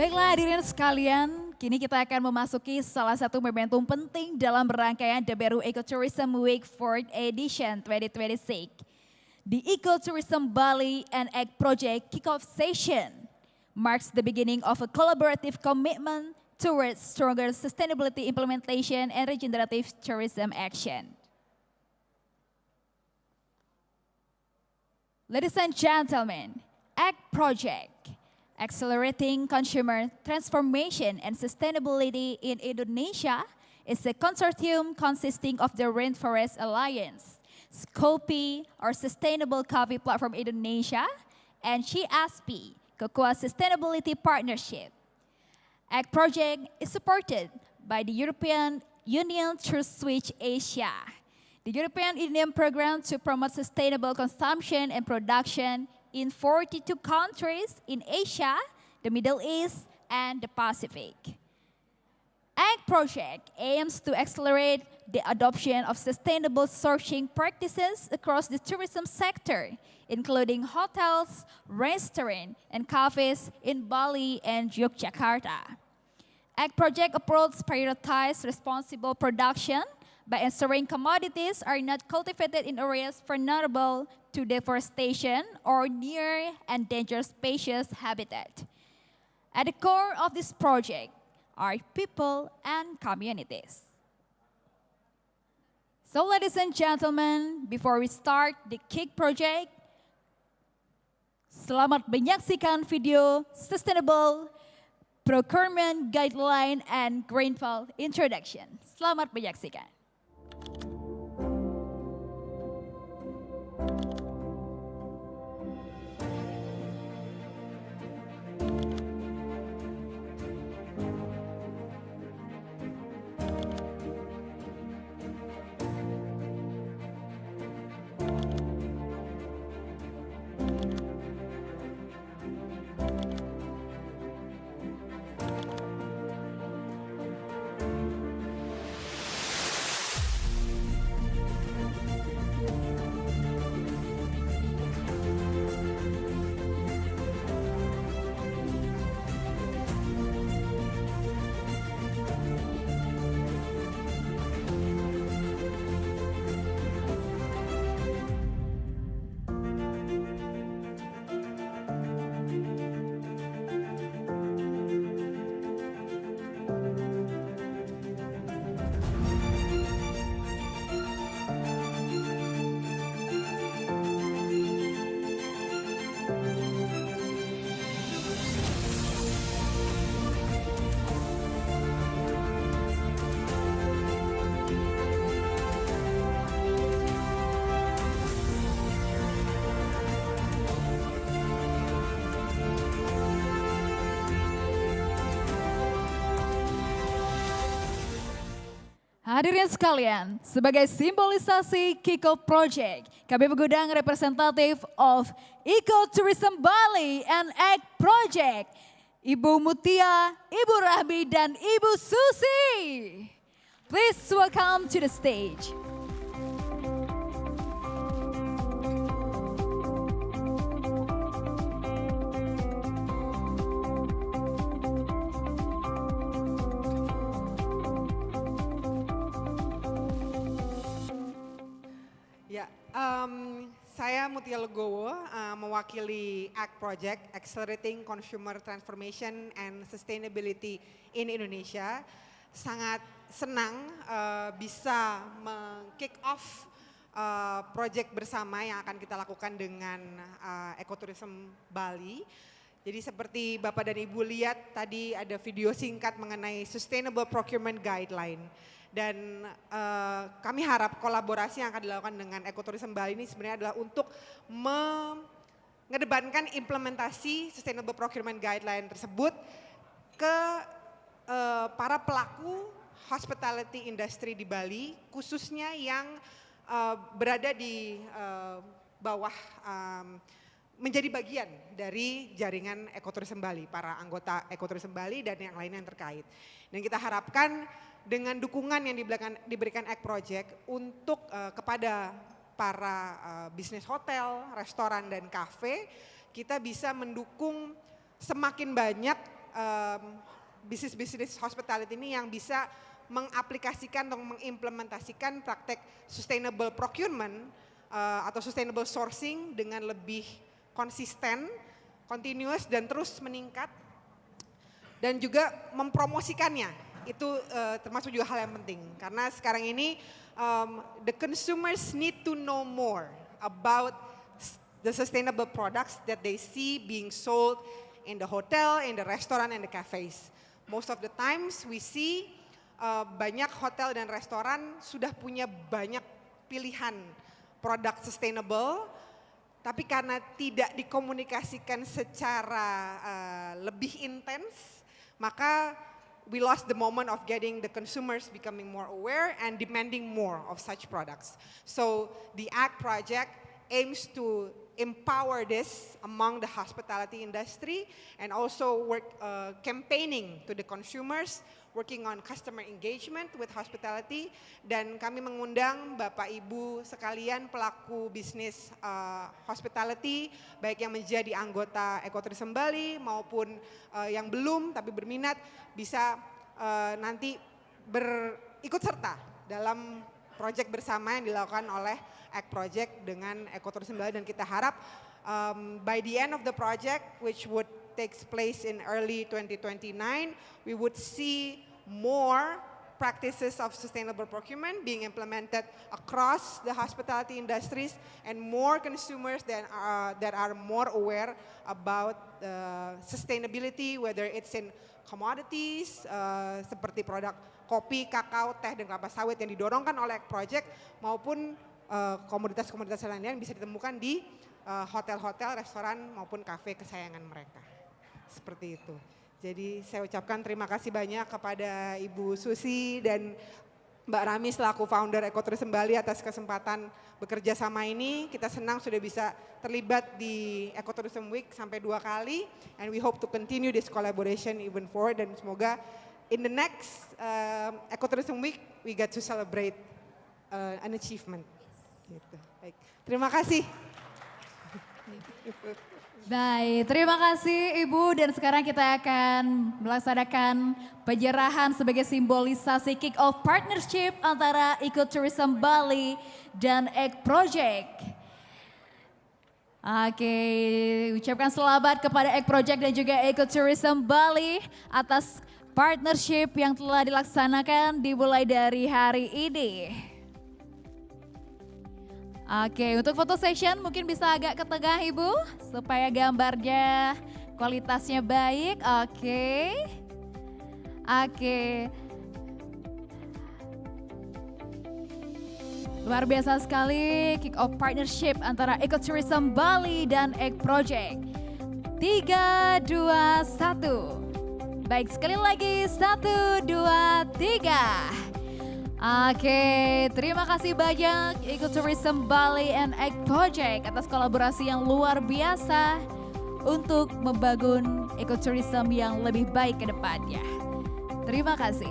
Baiklah hadirin sekalian, kini kita akan memasuki salah satu momentum penting dalam rangkaian The Baru Ecotourism Week 4th Edition 2026. The Ecotourism Bali and Egg Project Kickoff Session marks the beginning of a collaborative commitment towards stronger sustainability implementation and regenerative tourism action. Ladies and gentlemen, Egg Project, Accelerating Consumer Transformation and Sustainability in Indonesia, is a consortium consisting of the Rainforest Alliance, Scopi, or Sustainable Coffee Platform Indonesia, and CSP, Cocoa Sustainability Partnership. Egg Project is supported by the European Union through Switch Asia, the European Union program to promote sustainable consumption and production in 42 countries in Asia, the Middle East, and the Pacific. Egg Project aims to accelerate the adoption of sustainable sourcing practices across the tourism sector, including hotels, restaurants, and cafes in Bali and Yogyakarta. Egg Project approach prioritizes responsible production by ensuring commodities are not cultivated in areas vulnerable to deforestation or near endangered species habitat. At the core of this project are people and communities. So ladies and gentlemen, before we start the Kick Project, selamat menyaksikan video Sustainable Procurement Guideline and Greenfield Introduction. Selamat menyaksikan. Hadirin sekalian, sebagai simbolisasi Kickoff Project, kami mengundang representatif of Ecotourism Bali and Egg Project, Ibu Mutia, Ibu Rahmi, dan Ibu Susi. Please welcome to the stage. Ya, saya Mutia Legowo, mewakili Egg Project, Accelerating Consumer Transformation and Sustainability in Indonesia. Sangat senang bisa kick off project bersama yang akan kita lakukan dengan Ecotourism Bali. Jadi seperti Bapak dan Ibu lihat tadi ada video singkat mengenai Sustainable Procurement Guideline. Dan kami harap kolaborasi yang akan dilakukan dengan Ecotourism Bali ini sebenarnya adalah untuk mengedepankan implementasi Sustainable Procurement Guideline tersebut ke para pelaku hospitality industry di Bali, khususnya yang berada di bawah menjadi bagian dari jaringan Ecotourism Bali, para anggota Ecotourism Bali dan yang lainnya yang terkait. Dan kita harapkan dengan dukungan yang diberikan Egg Project untuk kepada para bisnis hotel, restoran, dan kafe, kita bisa mendukung semakin banyak bisnis-bisnis hospitality ini yang bisa mengaplikasikan atau mengimplementasikan praktek sustainable procurement atau sustainable sourcing dengan lebih konsisten, continuous dan terus meningkat, dan juga mempromosikannya. Itu termasuk juga hal yang penting karena sekarang ini the consumers need to know more about the sustainable products that they see being sold in the hotel, in the restaurant, and the cafes. Most of the times we see banyak hotel dan restoran sudah punya banyak pilihan produk sustainable, tapi karena tidak dikomunikasikan secara lebih intens, maka we lost the moment of getting the consumers becoming more aware and demanding more of such products. So the ACT project aims to empower this among the hospitality industry and also work campaigning to the consumers, working on customer engagement with hospitality, dan kami mengundang Bapak Ibu sekalian pelaku bisnis hospitality, baik yang menjadi anggota Ecotourism Bali maupun yang belum tapi berminat bisa nanti ikut serta dalam proyek bersama yang dilakukan oleh ACT Project dengan Ecotourism Bali, dan kita harap by the end of the project, which would takes place in early 2029, we would see more practices of sustainable procurement being implemented across the hospitality industries and more consumers that are more aware about sustainability, whether it's in commodities seperti produk kopi, kakao, teh, dan kelapa sawit yang didorongkan oleh project maupun komoditas-komoditas lainnya yang bisa ditemukan di hotel-hotel, restoran maupun kafe kesayangan mereka. Seperti itu. Jadi saya ucapkan terima kasih banyak kepada Ibu Susi dan Mbak Rami selaku founder Ecotourism Bali atas kesempatan bekerja sama ini. Kita senang sudah bisa terlibat di Ecotourism Week sampai 2 kali, and we hope to continue this collaboration even forward, dan semoga in the next Ecotourism Week we get to celebrate an achievement. Gitu. Baik. Terima kasih. Baik, terima kasih Ibu, dan sekarang kita akan melaksanakan penyerahan sebagai simbolisasi kick off partnership antara Ecotourism Bali dan ACT Project. Oke, ucapkan selamat kepada ACT Project dan juga Ecotourism Bali atas partnership yang telah dilaksanakan dimulai dari hari ini. Oke, untuk foto session mungkin bisa agak ke tengah Ibu, supaya gambarnya kualitasnya baik. Oke. Luar biasa sekali kick off partnership antara Ecotourism Bali dan ACT Project. 3, 2, 1. Baik, sekali lagi 1, 2, 3. Oke, terima kasih banyak Ecotourism Bali and ACT Project atas kolaborasi yang luar biasa untuk membangun ekotourism yang lebih baik ke depannya. Terima kasih.